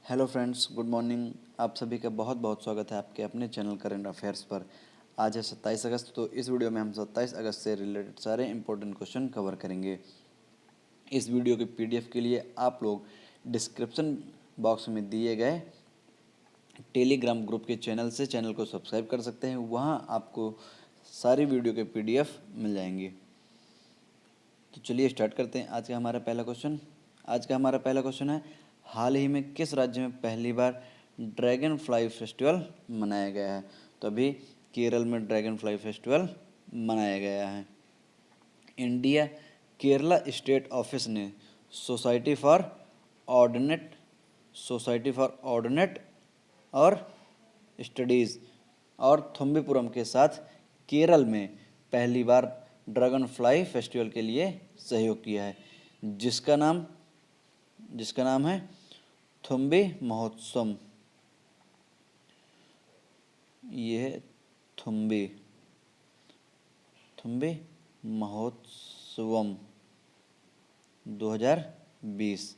Hello friends, good morning. आप सभी का बहुत बहुत स्वागत है आपके अपने चैनल करंट अफेयर्स पर। आज है 27 अगस्त। तो इस वीडियो में हम 27 अगस्त से रिलेटेड सारे इंपॉर्टेंट क्वेश्चन कवर करेंगे। इस वीडियो के पीडीएफ के लिए आप लोग डिस्क्रिप्शन बॉक्स में दिए गए टेलीग्राम ग्रुप के चैनल को सब्सक्राइब कर सकते हैं। वहाँ आपको सारी वीडियो के पीडीएफ मिल जाएंगे। तो चलिए स्टार्ट करते हैं आज का हमारा पहला क्वेश्चन है, हाल ही में किस राज्य में पहली बार ड्रैगन फ्लाई फेस्टिवल मनाया गया है? तो अभी केरल में ड्रैगन फ्लाई फेस्टिवल मनाया गया है। इंडिया केरला स्टेट ऑफिस ने ऑर्डिनेट सोसाइटी फॉर ऑर्डिनेट और स्टडीज़ और थुम्बीपुरम के साथ केरल में पहली बार ड्रैगन फ्लाई फेस्टिवल के लिए सहयोग किया है, जिसका नाम है थुम्बी महोत्सव। ये है थुम्बी महोत्सवम 2020,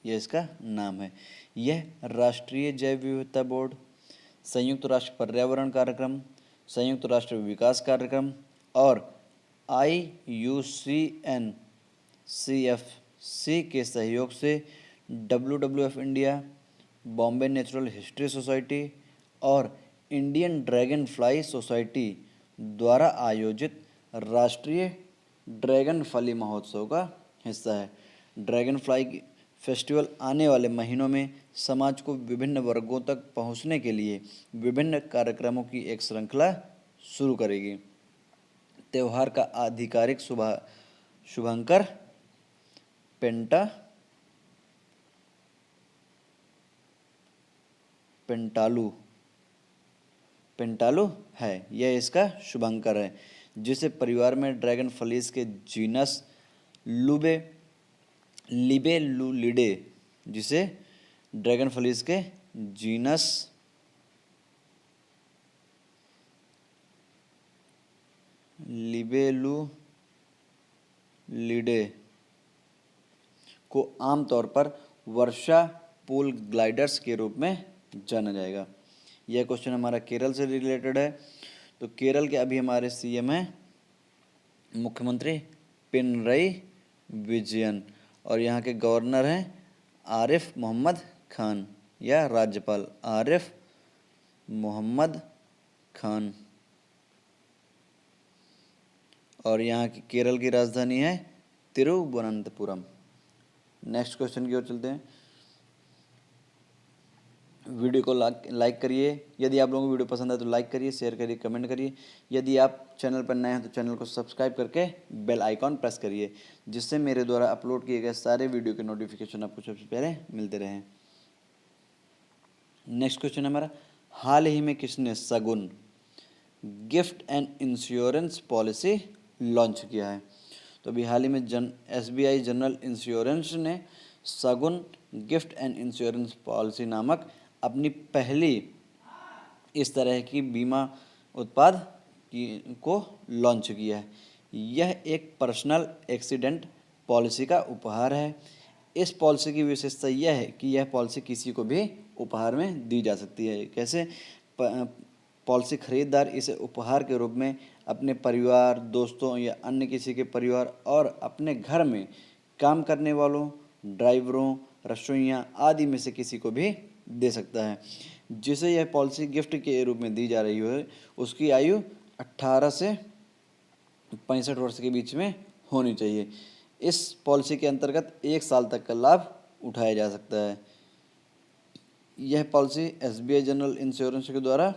यह इसका नाम है। यह राष्ट्रीय जैव विविधता बोर्ड, संयुक्त राष्ट्र पर्यावरण कार्यक्रम, संयुक्त राष्ट्र विकास कार्यक्रम और IUCN-CFC के सहयोग से WWF India, Bombay natural history society और इंडियन ड्रैगन फ्लाई सोसाइटी द्वारा आयोजित राष्ट्रीय ड्रैगन फ्लाई महोत्सव का हिस्सा है। ड्रैगन फ्लाई फेस्टिवल आने वाले महीनों में समाज को विभिन्न वर्गों तक पहुंचने के लिए विभिन्न कार्यक्रमों की एक श्रृंखला शुरू करेगी। त्योहार का आधिकारिक शुभंकर पेंटालू है। यह इसका शुभंकर है, जिसे परिवार में ड्रैगन फ्लीज के जीनस लिबेलुलिडे जिसे ड्रैगन फ्लीज के जीनस लिबेलुलिडे को आमतौर पर वर्षा पूल ग्लाइडर्स के रूप में जाना जाएगा। यह क्वेश्चन हमारा केरल से रिलेटेड है। तो केरल के अभी हमारे सीएम हैं मुख्यमंत्री पिनरई विजयन और यहाँ के गवर्नर हैं आरिफ मोहम्मद खान या राज्यपाल आरिफ मोहम्मद खान। और यहाँ की केरल की राजधानी है तिरुवनंतपुरम। नेक्स्ट क्वेश्चन की ओर चलते हैं। वीडियो को लाइक करिए। यदि आप लोगों को वीडियो पसंद है तो लाइक करिए, शेयर करिए, कमेंट करिए। यदि आप चैनल पर नए हैं तो चैनल को सब्सक्राइब करके बेल आइकॉन प्रेस करिए, जिससे मेरे द्वारा अपलोड किए गए सारे वीडियो के नोटिफिकेशन आपको सबसे पहले मिलते रहें। नेक्स्ट क्वेश्चन हमारा, हाल ही में किसने सगुन gift and insurance policy launch किया है? तो अभी हाल ही में SBI जनरल इंश्योरेंस ने सगुन गिफ्ट एंड इंश्योरेंस पॉलिसी नामक अपनी पहली इस तरह की बीमा उत्पाद को लॉन्च किया है। यह एक पर्सनल एक्सीडेंट पॉलिसी का उपहार है। इस पॉलिसी की विशेषता यह है कि यह पॉलिसी किसी को भी उपहार में दी जा सकती है। कैसे? पॉलिसी खरीदार इसे उपहार के रूप में अपने परिवार, दोस्तों या अन्य किसी के परिवार और अपने घर में काम करने वालों, ड्राइवरों, रसोइया आदि में से किसी को भी दे सकता है। जिसे यह पॉलिसी गिफ्ट के रूप में दी जा रही है, उसकी आयु 18 से 65 वर्ष के बीच में होनी चाहिए। इस पॉलिसी के अंतर्गत 1 साल तक का लाभ उठाया जा सकता है। यह पॉलिसी SBI जनरल इंश्योरेंस के द्वारा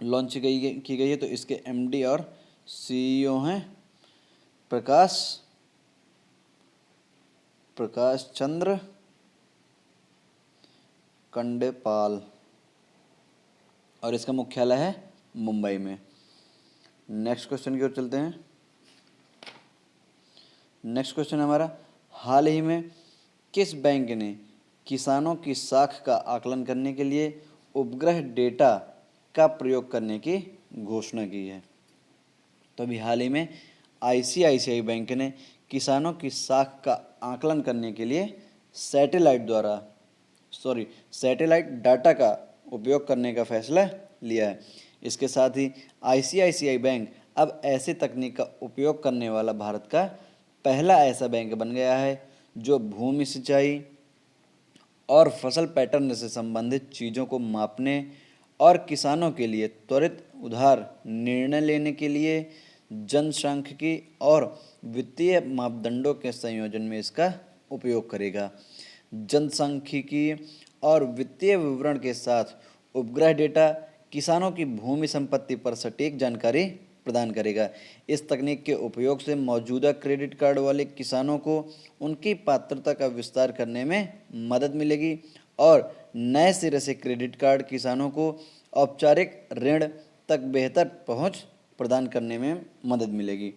लॉन्च की गई है। तो इसके MD और CEO हैं प्रकाश चंद्र कंडेपाल और इसका मुख्यालय है मुंबई में। नेक्स्ट क्वेश्चन की ओर चलते हैं। नेक्स्ट क्वेश्चन हमारा, हाल ही में किस बैंक ने किसानों की साख का आकलन करने के लिए उपग्रह डेटा का प्रयोग करने की घोषणा की है? तो अभी हाल ही में ICICI बैंक ने किसानों की साख का आकलन करने के लिए सैटेलाइट द्वारा सैटेलाइट डाटा का उपयोग करने का फैसला लिया है। इसके साथ ही आईसीआईसीआई बैंक अब ऐसी तकनीक का उपयोग करने वाला भारत का पहला ऐसा बैंक बन गया है जो भूमि सिंचाई और फसल पैटर्न से संबंधित चीज़ों को मापने और किसानों के लिए त्वरित उधार निर्णय लेने के लिए जनसांख्यिकी और वित्तीय मापदंडों के संयोजन में इसका उपयोग करेगा। जनसांख्यिकी और वित्तीय विवरण के साथ उपग्रह डेटा किसानों की भूमि संपत्ति पर सटीक जानकारी प्रदान करेगा। इस तकनीक के उपयोग से मौजूदा क्रेडिट कार्ड वाले किसानों को उनकी पात्रता का विस्तार करने में मदद मिलेगी और नए सिरे से क्रेडिट कार्ड किसानों को औपचारिक ऋण तक बेहतर पहुंच प्रदान करने में मदद मिलेगी।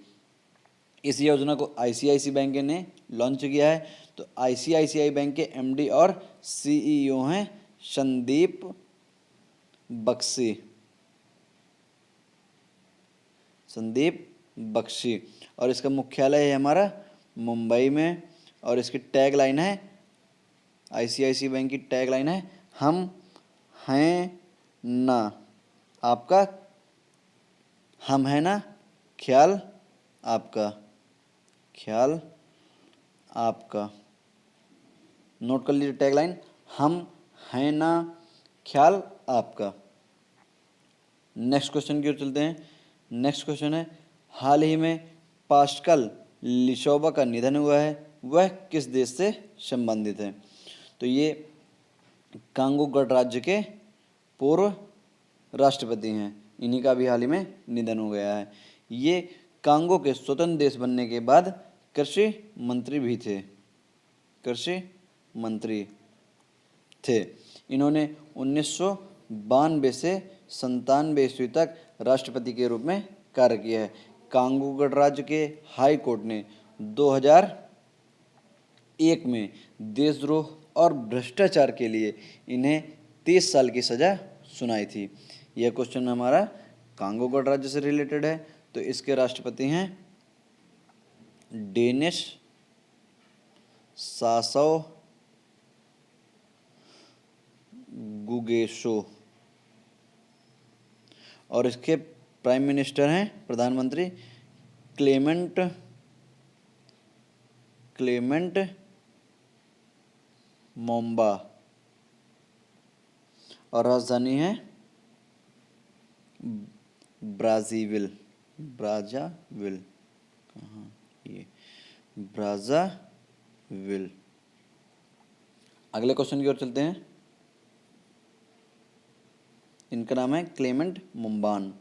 इस योजना को आईसीआईसी बैंक ने लॉन्च किया है। तो आईसीआईसीआई बैंक के एमडी और सीईओ हैं संदीप बख्शी और इसका मुख्यालय है हमारा मुंबई में। और इसकी टैग लाइन है, आईसीआईसीआई बैंक की टैग लाइन है, हम हैं ना आपका, हम हैं ना ख्याल आपका, ख्याल आपका। नोट कर लीजिए टैग लाइन, हम हैं ना ख्याल आपका। नेक्स्ट क्वेश्चन की ओर चलते हैं। नेक्स्ट क्वेश्चन है, हाल ही में पास्कल लिशोबा का निधन हुआ है, वह किस देश से संबंधित है? तो ये कांगो गणराज्य के पूर्व राष्ट्रपति हैं, इन्हीं का भी हाल ही में निधन हो गया है। ये कांगो के स्वतंत्र देश बनने के बाद कृषि मंत्री भी थे, कृषि मंत्री थे। इन्होंने 1992 से 97 ईस्वी तक राष्ट्रपति के रूप में कार्य किया है। कांगो गणराज्य के हाई कोर्ट ने 2001 में देशद्रोह और भ्रष्टाचार के लिए इन्हें 30 साल की सजा सुनाई थी। यह क्वेश्चन हमारा कांगो गणराज्य से रिलेटेड है। तो इसके राष्ट्रपति हैं डेनिस सासौ गुगेशो और इसके प्राइम मिनिस्टर हैं, प्रधानमंत्री क्लेमेंट मोम्बा और राजधानी है ब्राज़ाविल, कहाँ ये ब्राज़ाविल। अगले क्वेश्चन की ओर चलते हैं। इनका नाम है क्लेमेंट मुम्बान।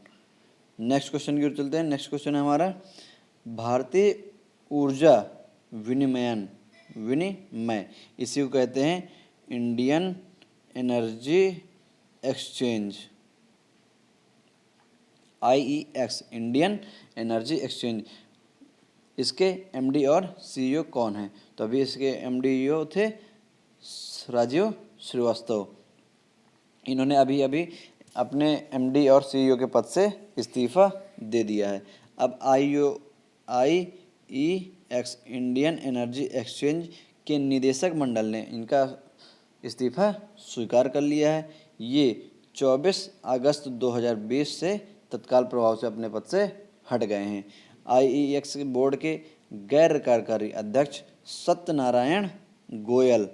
नेक्स्ट क्वेश्चन की ओर चलते हैं। नेक्स्ट क्वेश्चन है हमारा, भारतीय ऊर्जा विनिमय इसी को कहते हैं Indian energy exchange, IEX, Indian energy exchange. इसके एमडी और सीईओ कौन हैं? तो अभी इसके एमडी थे राजीव श्रीवास्तव। इन्होंने अभी अभी अपने एमडी और सीईओ के पद से इस्तीफा दे दिया है। अब IEX, इंडियन एनर्जी एक्सचेंज के निदेशक मंडल ने इनका इस्तीफा स्वीकार कर लिया है। ये 24 अगस्त 2020 से तत्काल प्रभाव से अपने पद से हट गए हैं। IEX बोर्ड के गैर कार्यकारी अध्यक्ष सत्यनारायण गोयल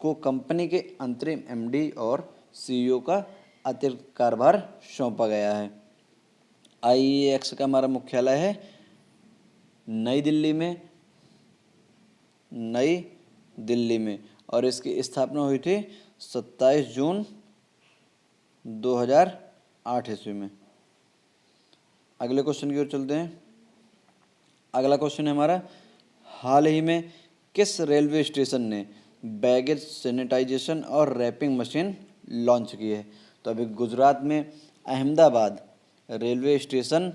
को कंपनी के अंतरिम एमडी और सीईओ का अतिरिक्त कार्यभार सौंपा गया है। IEX का हमारा मुख्यालय है नई दिल्ली में और इसकी स्थापना हुई थी 27 जून 2008 ईस्वी में। अगले क्वेश्चन की ओर चलते हैं। अगला क्वेश्चन है हमारा, हाल ही में किस रेलवे स्टेशन ने बैगेज सैनिटाइजेशन और रैपिंग मशीन लॉन्च की है? तो अभी गुजरात में अहमदाबाद रेलवे स्टेशन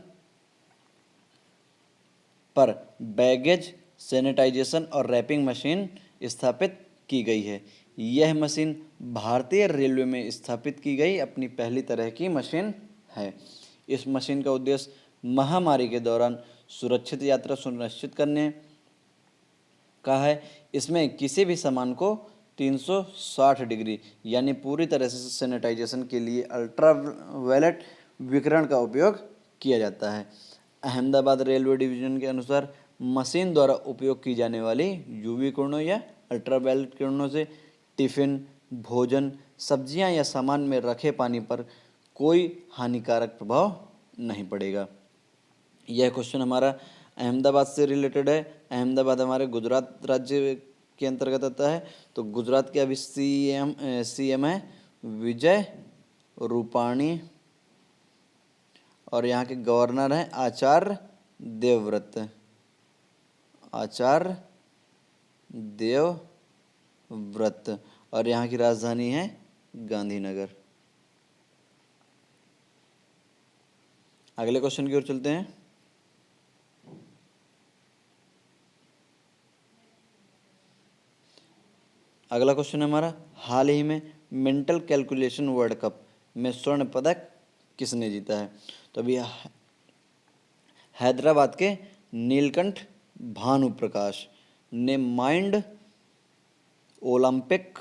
पर बैगेज सैनिटाइजेशन और रैपिंग मशीन स्थापित की गई है। यह मशीन भारतीय रेलवे में स्थापित की गई अपनी पहली तरह की मशीन है। इस मशीन का उद्देश्य महामारी के दौरान सुरक्षित यात्रा सुनिश्चित करने का है। इसमें किसी भी सामान को 360 डिग्री यानी पूरी तरह से सैनिटाइजेशन के लिए अल्ट्रावायलेट विकिरण का उपयोग किया जाता है। अहमदाबाद रेलवे डिवीजन के अनुसार मशीन द्वारा उपयोग की जाने वाली यूवी किरणों या अल्ट्रावायलेट किरणों से टिफिन, भोजन, सब्जियां या सामान में रखे पानी पर कोई हानिकारक प्रभाव नहीं पड़ेगा। यह क्वेश्चन हमारा अहमदाबाद से रिलेटेड है। अहमदाबाद हमारे गुजरात राज्य के अंतर्गत आता है। तो गुजरात के अभी सीएम है विजय रूपाणी और यहाँ के गवर्नर हैं आचार्य देवव्रत। आचार्य देवव्रत और यहाँ की राजधानी है गांधीनगर। अगले क्वेश्चन की ओर चलते हैं। अगला क्वेश्चन है हमारा, हाल ही में मेंटल कैलकुलेशन वर्ल्ड कप में स्वर्ण पदक किसने जीता है? तो अभी हैदराबाद के नीलकंठ भानुप्रकाश ने माइंड ओलंपिक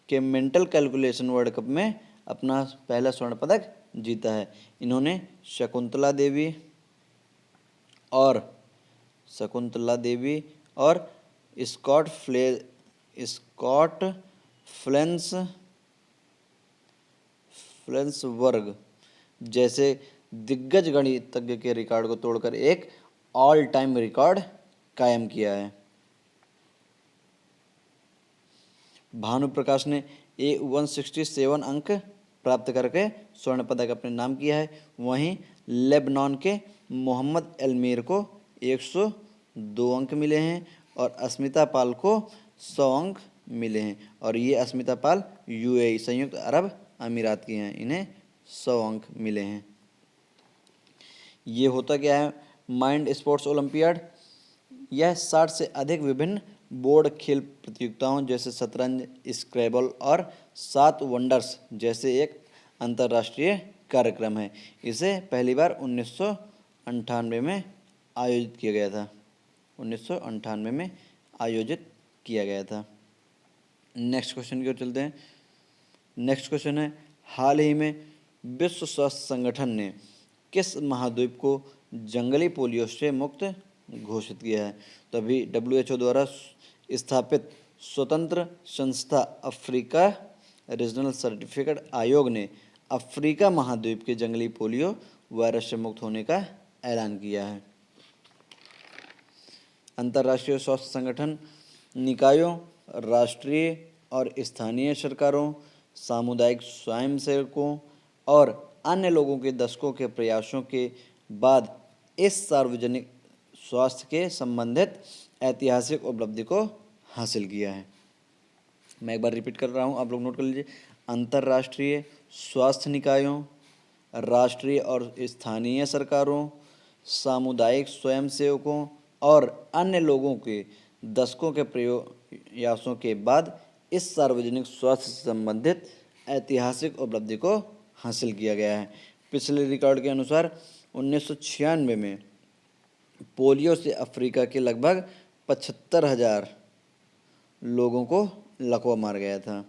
के मेंटल कैलकुलेशन वर्ल्ड कप में अपना पहला स्वर्ण पदक जीता है। इन्होंने शकुंतला देवी और स्कॉट फ्लेंसवर्ग जैसे दिग्गज गणितज्ञ के रिकॉर्ड को तोड़कर एक ऑल टाइम रिकॉर्ड कायम किया है। भानुप्रकाश ने 167 अंक प्राप्त करके स्वर्ण पदक अपने नाम किया है। वहीं लेबनान के मोहम्मद एलमीर को 102 अंक मिले हैं और अस्मिता पाल को 100 अंक मिले हैं। और ये अस्मिता पाल यूएई संयुक्त अरब अमीरात की हैं, इन्हें 100 अंक मिले हैं। ये होता क्या है माइंड स्पोर्ट्स ओलंपियाड? यह 60 से अधिक विभिन्न बोर्ड खेल प्रतियोगिताओं जैसे शतरंज, स्क्रैबल और 7 वंडर्स जैसे एक अंतर्राष्ट्रीय कार्यक्रम है। इसे पहली बार 1998 में आयोजित किया गया था। 1998 में आयोजित किया गया था। नेक्स्ट क्वेश्चन की ओर चलते हैं। नेक्स्ट क्वेश्चन है, हाल ही में विश्व स्वास्थ्य संगठन ने किस महाद्वीप को जंगली पोलियो से मुक्त घोषित किया है? तो अभी WHO द्वारा स्थापित स्वतंत्र संस्था अफ्रीका रीजनल सर्टिफिकेट आयोग ने अफ्रीका महाद्वीप के जंगली पोलियो वायरस से मुक्त होने का ऐलान किया है। अंतर्राष्ट्रीय स्वास्थ्य संगठन निकायों, राष्ट्रीय और स्थानीय सरकारों, सामुदायिक स्वयंसेवकों और अन्य लोगों के दशकों के प्रयासों के बाद इस सार्वजनिक स्वास्थ्य के संबंधित ऐतिहासिक उपलब्धि को हासिल किया है। मैं एक बार रिपीट कर रहा हूँ, आप लोग नोट कर लीजिए। अंतर्राष्ट्रीय स्वास्थ्य निकायों, राष्ट्रीय और स्थानीय सरकारों, सामुदायिक स्वयंसेवकों और अन्य लोगों के दशकों के प्रयासों के बाद इस सार्वजनिक स्वास्थ्य से संबंधित ऐतिहासिक उपलब्धि को हासिल किया गया है। पिछले रिकॉर्ड के अनुसार 1996 में पोलियो से अफ्रीका के लगभग 75,000 लोगों को लकवा मार गया था।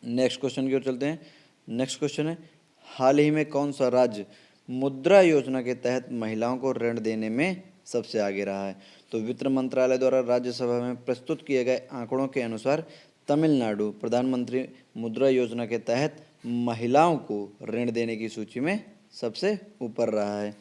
नेक्स्ट क्वेश्चन की ओर चलते हैं। नेक्स्ट क्वेश्चन है, हाल ही में कौन सा राज्य मुद्रा योजना के तहत महिलाओं को ऋण देने में सबसे आगे रहा है? तो वित्त मंत्रालय द्वारा राज्यसभा में प्रस्तुत किए गए आंकड़ों के अनुसार तमिलनाडु प्रधानमंत्री मुद्रा योजना के तहत महिलाओं को ऋण देने की सूची में सबसे ऊपर रहा है।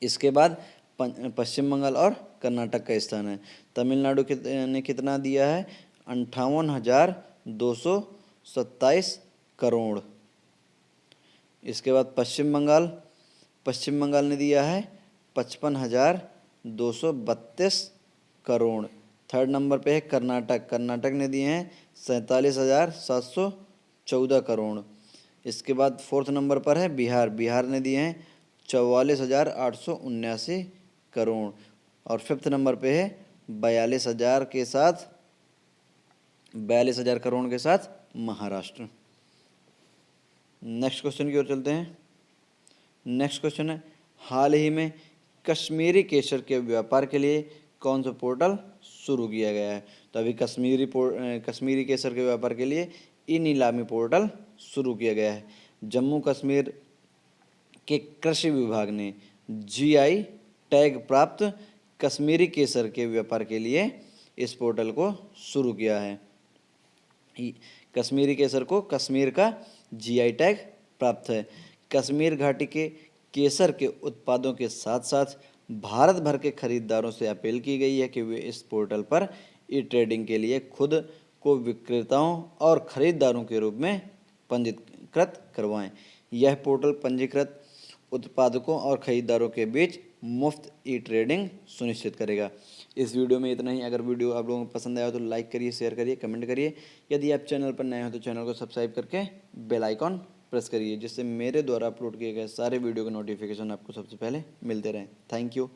इसके बाद पश्चिम बंगाल और कर्नाटक का स्थान है। तमिलनाडु ने कितना दिया है? 58,227 करोड़। इसके बाद पश्चिम बंगाल ने दिया है 55,232 करोड़। थर्ड नंबर पे है कर्नाटक ने दिए हैं 47,714 करोड़। इसके बाद फोर्थ नंबर पर है बिहार ने दिए हैं 44,879 करोड़। और फिफ्थ नंबर पे है 42,000 करोड़ के साथ महाराष्ट्र। नेक्स्ट क्वेश्चन की ओर चलते हैं। नेक्स्ट क्वेश्चन है, हाल ही में कश्मीरी केसर के व्यापार के लिए कौन सा पोर्टल शुरू किया गया है। तो अभी कश्मीरी केसर के व्यापार के लिए ई नीलामी पोर्टल शुरू किया गया है। जम्मू कश्मीर के कृषि विभाग ने जीआई टैग प्राप्त कश्मीरी केसर के व्यापार के लिए इस पोर्टल को शुरू किया है। कश्मीरी केसर को कश्मीर का जीआई टैग प्राप्त है। कश्मीर घाटी के केसर के उत्पादों के साथ साथ भारत भर के खरीदारों से अपील की गई है कि वे इस पोर्टल पर ई ट्रेडिंग के लिए खुद को विक्रेताओं और खरीदारों के रूप में पंजीकृत करवाएं। यह पोर्टल पंजीकृत उत्पादकों और खरीदारों के बीच मुफ्त ई ट्रेडिंग सुनिश्चित करेगा। इस वीडियो में इतना ही। अगर वीडियो आप लोगों को पसंद आया तो लाइक करिए, शेयर करिए, कमेंट करिए। यदि आप चैनल पर नए हो तो चैनल को सब्सक्राइब करके बेल आइकॉन प्रेस करिए, जिससे मेरे द्वारा अपलोड किए गए सारे वीडियो के नोटिफिकेशन आपको सबसे पहले मिलते रहें। Thank you.